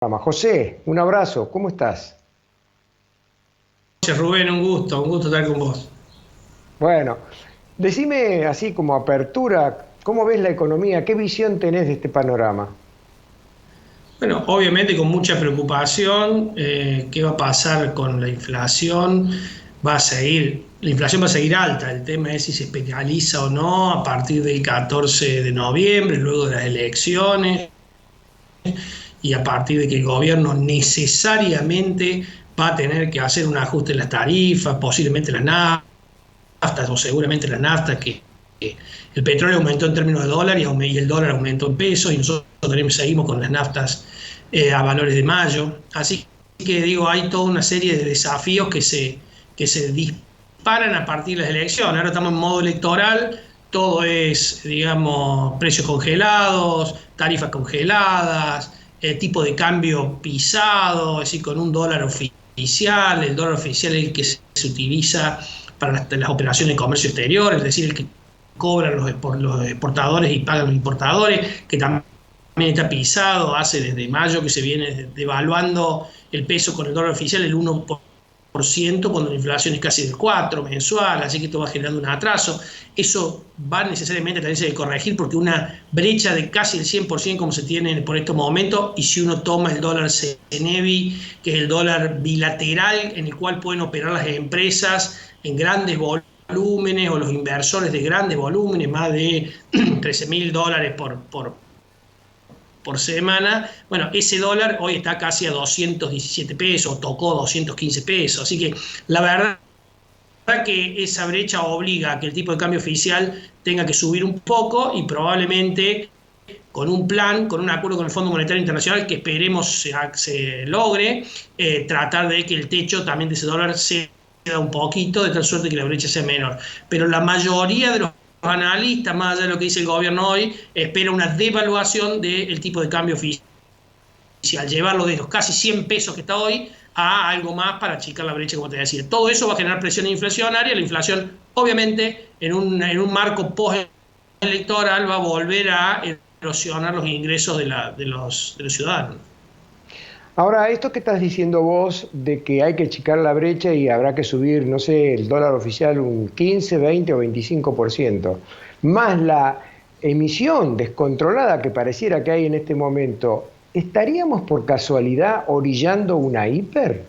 José, un abrazo, ¿cómo estás? Gracias, Rubén, un gusto estar con vos. Bueno, decime así como apertura, ¿cómo ves la economía? ¿Qué visión tenés de este panorama? Bueno, obviamente con mucha preocupación, ¿qué va a pasar con la inflación? La inflación va a seguir alta, el tema es si se penaliza o no a partir del 14 de noviembre, luego de las elecciones, y a partir de que el gobierno necesariamente va a tener que hacer un ajuste en las tarifas, posiblemente las naftas o seguramente las naftas, que el petróleo aumentó en términos de dólar y el dólar aumentó en pesos y nosotros también seguimos con las naftas a valores de mayo. Así que digo, hay toda una serie de desafíos que se disparan a partir de las elecciones. Ahora estamos en modo electoral, todo es, digamos, precios congelados, tarifas congeladas, tipo de cambio pisado, es decir, con un dólar oficial, el dólar oficial es el que se utiliza para las operaciones de comercio exterior, es decir, el que cobran los exportadores y pagan los importadores, que también está pisado, hace desde mayo que se viene devaluando el peso con el dólar oficial el 1%, cuando la inflación es casi del 4% mensual, así que esto va generando un atraso. Eso va necesariamente a tenerse que corregir porque una brecha de casi el 100% como se tiene por estos momentos, y si uno toma el dólar CENEVI, que es el dólar bilateral en el cual pueden operar las empresas en grandes volúmenes o los inversores de grandes volúmenes, más de $13.000 por semana. Bueno, ese dólar hoy está casi a 217 pesos, tocó 215 pesos. Así que la verdad que esa brecha obliga a que el tipo de cambio oficial tenga que subir un poco y probablemente con un plan, con un acuerdo con el Fondo Monetario Internacional que esperemos se logre, tratar de que el techo también de ese dólar ceda un poquito, de tal suerte que la brecha sea menor. Pero la mayoría de los analistas, más allá de lo que dice el gobierno hoy, espera una devaluación del tipo de cambio oficial, llevarlo de los casi 100 pesos que está hoy a algo más para achicar la brecha, como te decía. Todo eso va a generar presión inflacionaria. La inflación, obviamente, en un marco postelectoral va a volver a erosionar los ingresos de los ciudadanos. Ahora, esto que estás diciendo vos de que hay que achicar la brecha y habrá que subir, no sé, el dólar oficial un 15, 20 o 25%, más la emisión descontrolada que pareciera que hay en este momento, ¿estaríamos por casualidad orillando una hiper?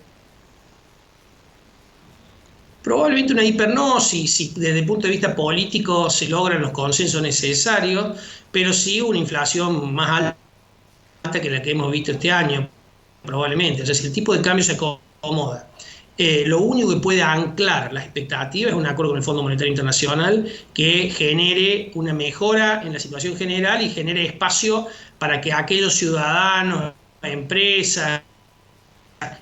Probablemente una hipernosis, si desde el punto de vista político se logran los consensos necesarios, pero sí una inflación más alta que la que hemos visto este año, probablemente. O sea, si el tipo de cambio se acomoda, lo único que puede anclar las expectativas es un acuerdo con el Fondo Monetario Internacional que genere una mejora en la situación general y genere espacio para que aquellos ciudadanos, empresas,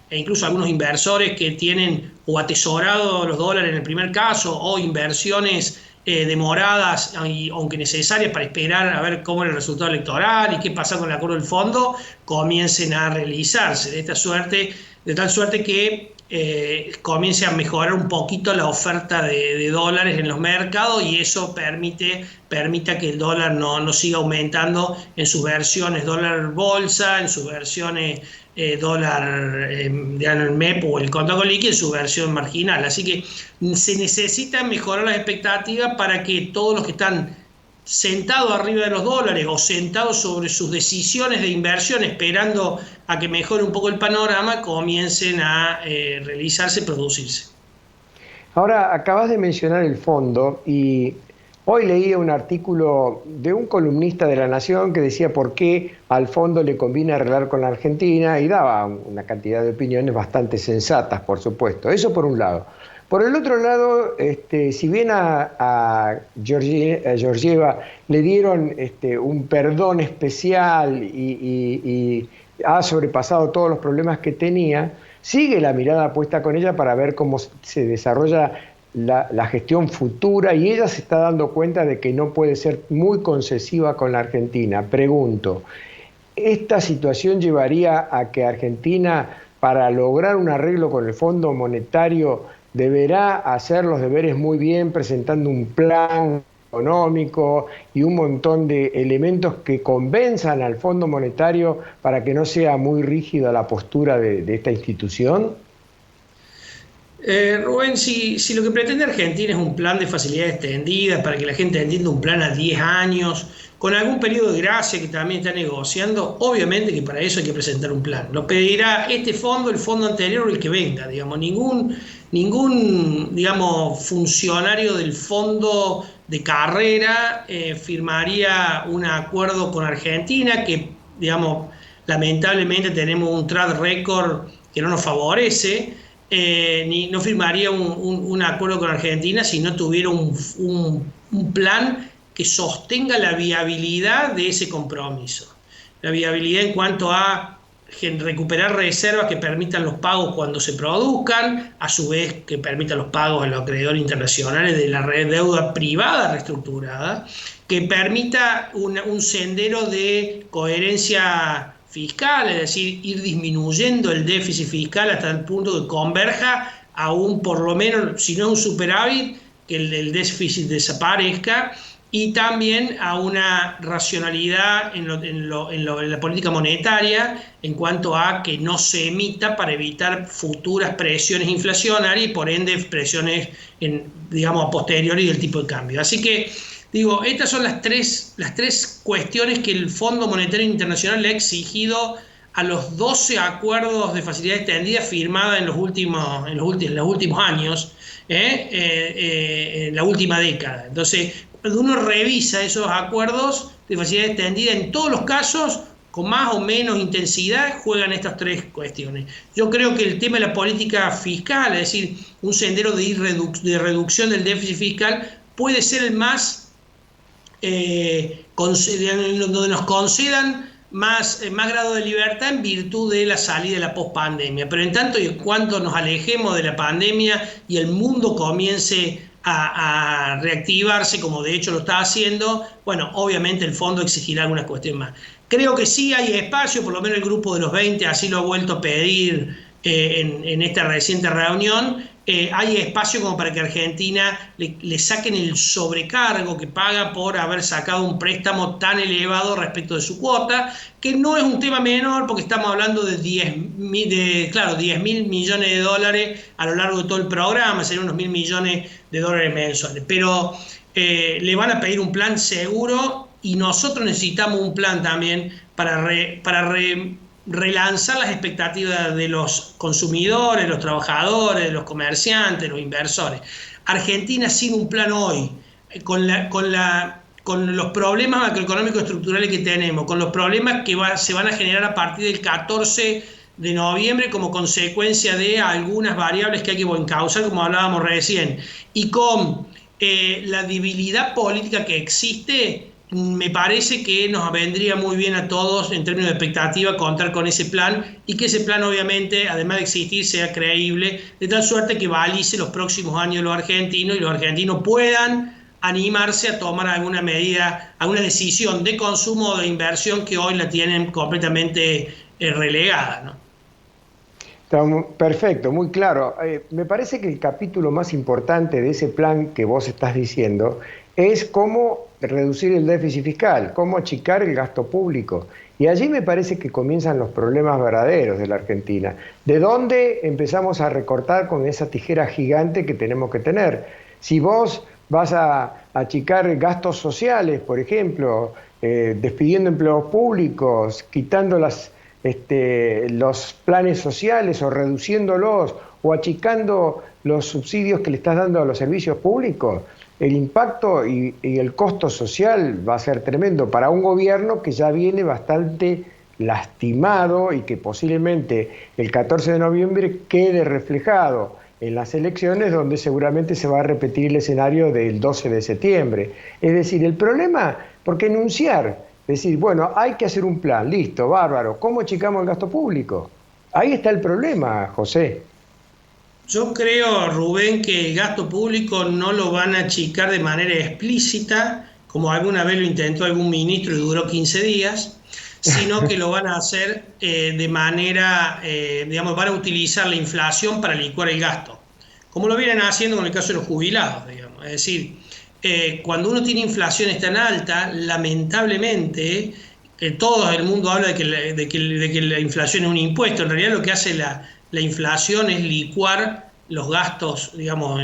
e incluso algunos inversores que tienen o atesorado los dólares en el primer caso o inversiones demoradas, aunque necesarias, para esperar a ver cómo era el resultado electoral y qué pasa con el acuerdo del fondo, comiencen a realizarse de tal suerte que comience a mejorar un poquito la oferta de dólares en los mercados, y eso permita que el dólar no siga aumentando en sus versiones dólar bolsa, en sus versiones dólar el MEP o el contado con liqui en su versión marginal. Así que se necesita mejorar las expectativas para que todos los que están sentados arriba de los dólares o sentados sobre sus decisiones de inversión esperando a que mejore un poco el panorama comiencen a realizarse, producirse. Ahora, acabas de mencionar el fondo y hoy leía un artículo de un columnista de La Nación que decía por qué al fondo le conviene arreglar con la Argentina y daba una cantidad de opiniones bastante sensatas, por supuesto. Eso por un lado. Por el otro lado, si bien a Georgieva le dieron un perdón especial y ha sobrepasado todos los problemas que tenía, sigue la mirada puesta con ella para ver cómo se desarrolla la gestión futura y ella se está dando cuenta de que no puede ser muy concesiva con la Argentina. Pregunto, ¿esta situación llevaría a que Argentina, para lograr un arreglo con el Fondo Monetario, deberá hacer los deberes muy bien, presentando un plan económico y un montón de elementos que convenzan al Fondo Monetario para que no sea muy rígida la postura de esta institución? Rubén, si lo que pretende Argentina es un plan de facilidades extendidas para que la gente entienda un plan a 10 años, con algún periodo de gracia que también está negociando, obviamente que para eso hay que presentar un plan. Lo pedirá este fondo, el fondo anterior o el que venga, digamos. Ningún digamos, funcionario del fondo de carrera firmaría un acuerdo con Argentina que, digamos, lamentablemente tenemos un track record que no nos favorece. Ni no firmaría un acuerdo con Argentina si no tuviera un plan que sostenga la viabilidad de ese compromiso. La viabilidad en cuanto a recuperar reservas que permitan los pagos cuando se produzcan, a su vez que permitan los pagos a los acreedores internacionales de la deuda privada reestructurada, que permita un sendero de coherencia fiscal, es decir, ir disminuyendo el déficit fiscal hasta el punto que converja a un, por lo menos, si no es un superávit, que el déficit desaparezca, y también a una racionalidad en la política monetaria en cuanto a que no se emita para evitar futuras presiones inflacionarias y por ende presiones, digamos, a posteriori del tipo de cambio. Así que digo, estas son las tres cuestiones que el Fondo Monetario Internacional le ha exigido a los 12 acuerdos de facilidad extendida firmados en los últimos años, en la última década. Entonces, cuando uno revisa esos acuerdos de facilidad extendida, en todos los casos, con más o menos intensidad, juegan estas tres cuestiones. Yo creo que el tema de la política fiscal, es decir, un sendero de reducción del déficit fiscal, puede ser el más donde nos concedan más grado de libertad en virtud de la salida de la pospandemia. Pero en tanto y en cuanto nos alejemos de la pandemia y el mundo comience a reactivarse, como de hecho lo está haciendo, bueno, obviamente el fondo exigirá algunas cuestiones más. Creo que sí hay espacio, por lo menos el grupo de los 20 así lo ha vuelto a pedir en esta reciente reunión. Hay espacio como para que Argentina le saquen el sobrecargo que paga por haber sacado un préstamo tan elevado respecto de su cuota, que no es un tema menor porque estamos hablando de 10.000 millones de dólares a lo largo de todo el programa, serían unos 1.000 millones de dólares mensuales. Pero le van a pedir un plan seguro y nosotros necesitamos un plan también para relanzar las expectativas de los consumidores, los trabajadores, los comerciantes, los inversores. Argentina sin un plan hoy, con los problemas macroeconómicos estructurales que tenemos, con los problemas que se van a generar a partir del 14 de noviembre como consecuencia de algunas variables que hay que encauzar, como hablábamos recién, y con la debilidad política que existe, me parece que nos vendría muy bien a todos en términos de expectativa contar con ese plan y que ese plan obviamente, además de existir, sea creíble, de tal suerte que balice los próximos años de los argentinos y los argentinos puedan animarse a tomar alguna medida, alguna decisión de consumo o de inversión que hoy la tienen completamente relegada, ¿no? Perfecto, muy claro. Me parece que el capítulo más importante de ese plan que vos estás diciendo es cómo reducir el déficit fiscal, cómo achicar el gasto público. Y allí me parece que comienzan los problemas verdaderos de la Argentina. ¿De dónde empezamos a recortar con esa tijera gigante que tenemos que tener? Si vos vas a achicar gastos sociales, por ejemplo, despidiendo empleos públicos, quitando los planes sociales o reduciéndolos o achicando los subsidios que le estás dando a los servicios públicos, el impacto y el costo social va a ser tremendo para un gobierno que ya viene bastante lastimado y que posiblemente el 14 de noviembre quede reflejado en las elecciones, donde seguramente se va a repetir el escenario del 12 de septiembre. Es decir, el problema, porque enunciar, decir, bueno, hay que hacer un plan, listo, bárbaro, ¿cómo achicamos el gasto público? Ahí está el problema, José. Yo creo, Rubén, que el gasto público no lo van a achicar de manera explícita, como alguna vez lo intentó algún ministro y duró 15 días, sino que lo van a hacer de manera, digamos, van a utilizar la inflación para licuar el gasto, como lo vienen haciendo con el caso de los jubilados, digamos. Es decir, cuando uno tiene inflaciones tan altas, lamentablemente, todo el mundo habla de que la inflación es un impuesto. En realidad lo que hace la inflación es licuar los gastos, digamos,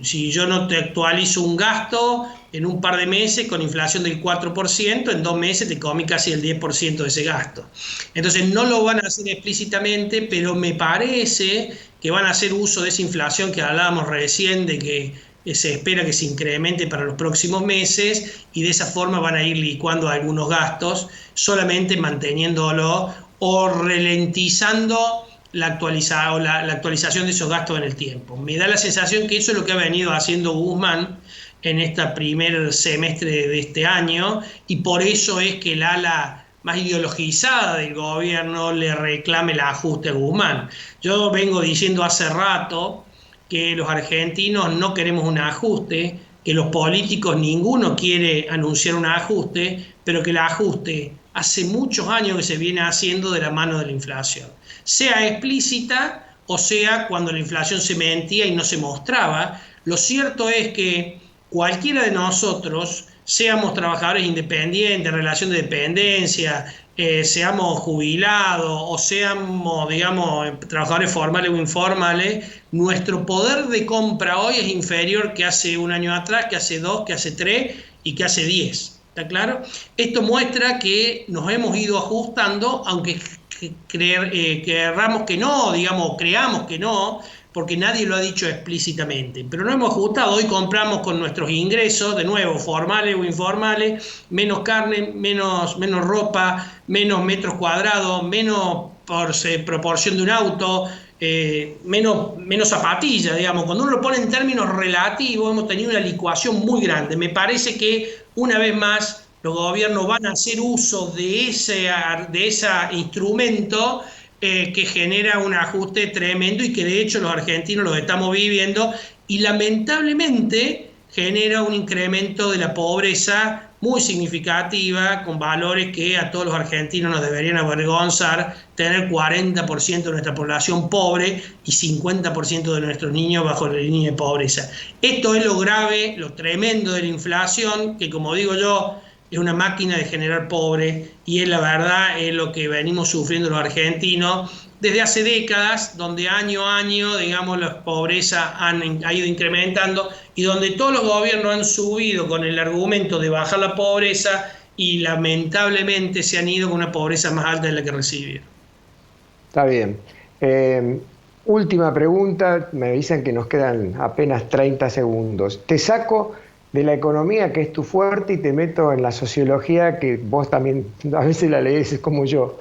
si yo no te actualizo un gasto en un par de meses con inflación del 4%, en 2 meses te comí casi el 10% de ese gasto. Entonces no lo van a hacer explícitamente, pero me parece que van a hacer uso de esa inflación que hablábamos recién, de que se espera que se incremente para los próximos meses, y de esa forma van a ir licuando algunos gastos, solamente manteniéndolo o ralentizando la actualización de esos gastos en el tiempo. Me da la sensación que eso es lo que ha venido haciendo Guzmán en este primer semestre de este año, y por eso es que el ala más ideologizada del gobierno le reclama el ajuste a Guzmán. Yo vengo diciendo hace rato que los argentinos no queremos un ajuste, que los políticos ninguno quiere anunciar un ajuste, pero que el ajuste hace muchos años que se viene haciendo de la mano de la inflación, sea explícita o sea cuando la inflación se mentía y no se mostraba. Lo cierto es que cualquiera de nosotros, seamos trabajadores independientes, en relación de dependencia, seamos jubilados o seamos, digamos, trabajadores formales o informales, nuestro poder de compra hoy es inferior que hace un año atrás, que hace 2, que hace 3 y que hace 10. ¿Está claro? Esto muestra que nos hemos ido ajustando, aunque querramos que no, digamos, creamos que no, porque nadie lo ha dicho explícitamente, pero no hemos ajustado. Hoy compramos con nuestros ingresos, de nuevo, formales o informales, menos carne, menos ropa, menos metros cuadrados, menos por proporción de un auto, menos zapatillas, digamos. Cuando uno lo pone en términos relativos, hemos tenido una licuación muy grande. Me parece que, una vez más, los gobiernos van a hacer uso de ese instrumento que genera un ajuste tremendo, y que de hecho los argentinos los estamos viviendo, y lamentablemente genera un incremento de la pobreza muy significativa, con valores que a todos los argentinos nos deberían avergonzar: tener 40% de nuestra población pobre y 50% de nuestros niños bajo la línea de pobreza. Esto es lo grave, lo tremendo de la inflación, que, como digo yo, es una máquina de generar pobre, y es la verdad, es lo que venimos sufriendo los argentinos desde hace décadas, donde año a año, digamos, la pobreza ha ido incrementando, y donde todos los gobiernos han subido con el argumento de bajar la pobreza, y lamentablemente se han ido con una pobreza más alta de la que recibieron. Está bien. Última pregunta, me dicen que nos quedan apenas 30 segundos. Te saco de la economía, que es tu fuerte, y te meto en la sociología, que vos también a veces la lees como yo.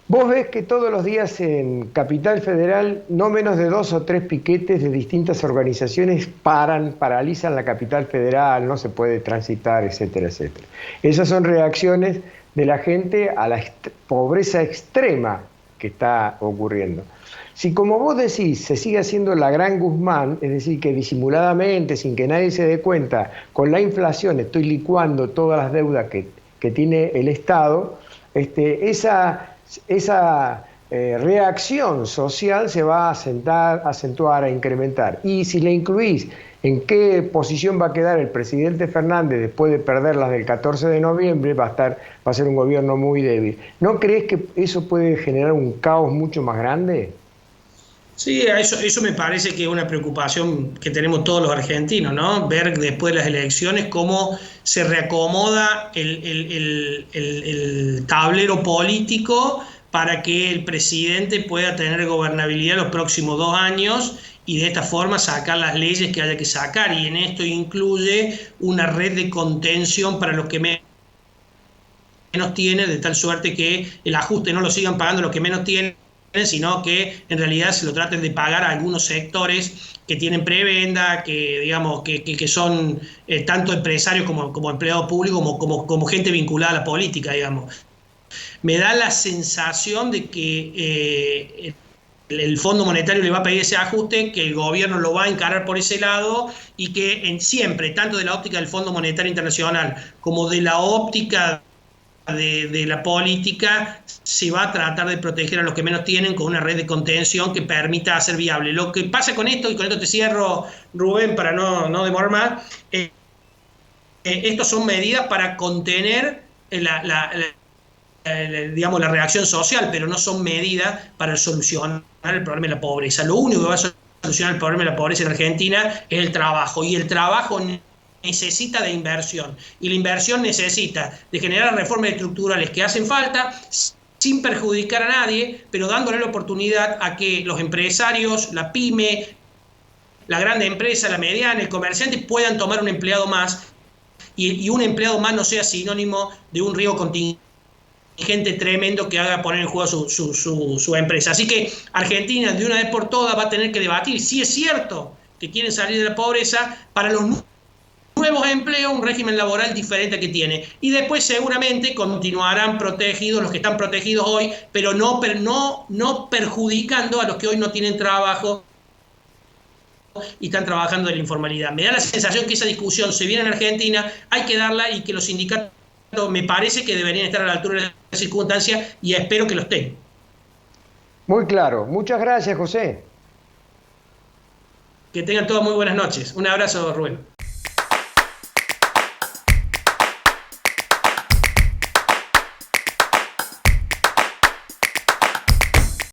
Vos ves que todos los días en Capital Federal no menos de 2 o 3 piquetes de distintas organizaciones paralizan la Capital Federal, no se puede transitar, etcétera, etcétera. Esas son reacciones de la gente a la pobreza extrema que está ocurriendo. Si, como vos decís, se sigue haciendo la gran Guzmán, es decir, que disimuladamente, sin que nadie se dé cuenta, con la inflación estoy licuando todas las deudas que tiene el Estado, esa reacción social se va a acentuar, a incrementar. Y si le incluís en qué posición va a quedar el presidente Fernández después de perder las del 14 de noviembre, va a ser un gobierno muy débil. ¿No crees que eso puede generar un caos mucho más grande? Sí, eso me parece que es una preocupación que tenemos todos los argentinos, ¿no? Ver después de las elecciones cómo se reacomoda el tablero político para que el presidente pueda tener gobernabilidad los próximos 2 años, y de esta forma sacar las leyes que haya que sacar. Y en esto incluye una red de contención para los que menos tienen, de tal suerte que el ajuste no lo sigan pagando los que menos tienen, sino que en realidad se lo traten de pagar a algunos sectores que tienen prebenda, que digamos que son tanto empresarios como empleados públicos, como gente vinculada a la política, digamos. Me da la sensación de que el Fondo Monetario le va a pedir ese ajuste, que el gobierno lo va a encarar por ese lado, y que siempre, tanto de la óptica del Fondo Monetario Internacional como de la óptica de la política, se va a tratar de proteger a los que menos tienen con una red de contención que permita hacer viable. Lo que pasa con esto, y con esto te cierro, Rubén, para no demorar más, estos son medidas para contener digamos, la reacción social, pero no son medidas para solucionar el problema de la pobreza. Lo único que va a solucionar el problema de la pobreza en Argentina es el trabajo, y el trabajo necesita de inversión, y la inversión necesita de generar reformas estructurales que hacen falta, sin perjudicar a nadie, pero dándole la oportunidad a que los empresarios, la pyme, la grande empresa, la mediana, el comerciante puedan tomar un empleado más, y un empleado más no sea sinónimo de un riesgo contingente tremendo que haga poner en juego su empresa. Así que Argentina, de una vez por todas, va a tener que debatir si es cierto que quieren salir de la pobreza para los nuevos empleos, un régimen laboral diferente que tiene. Y después seguramente continuarán protegidos los que están protegidos hoy, pero no perjudicando a los que hoy no tienen trabajo y están trabajando en la informalidad. Me da la sensación que esa discusión, si viene en Argentina, hay que darla, y que los sindicatos me parece que deberían estar a la altura de las circunstancias, y espero que lo estén. Muy claro. Muchas gracias, José. Que tengan todos muy buenas noches. Un abrazo, Rubén.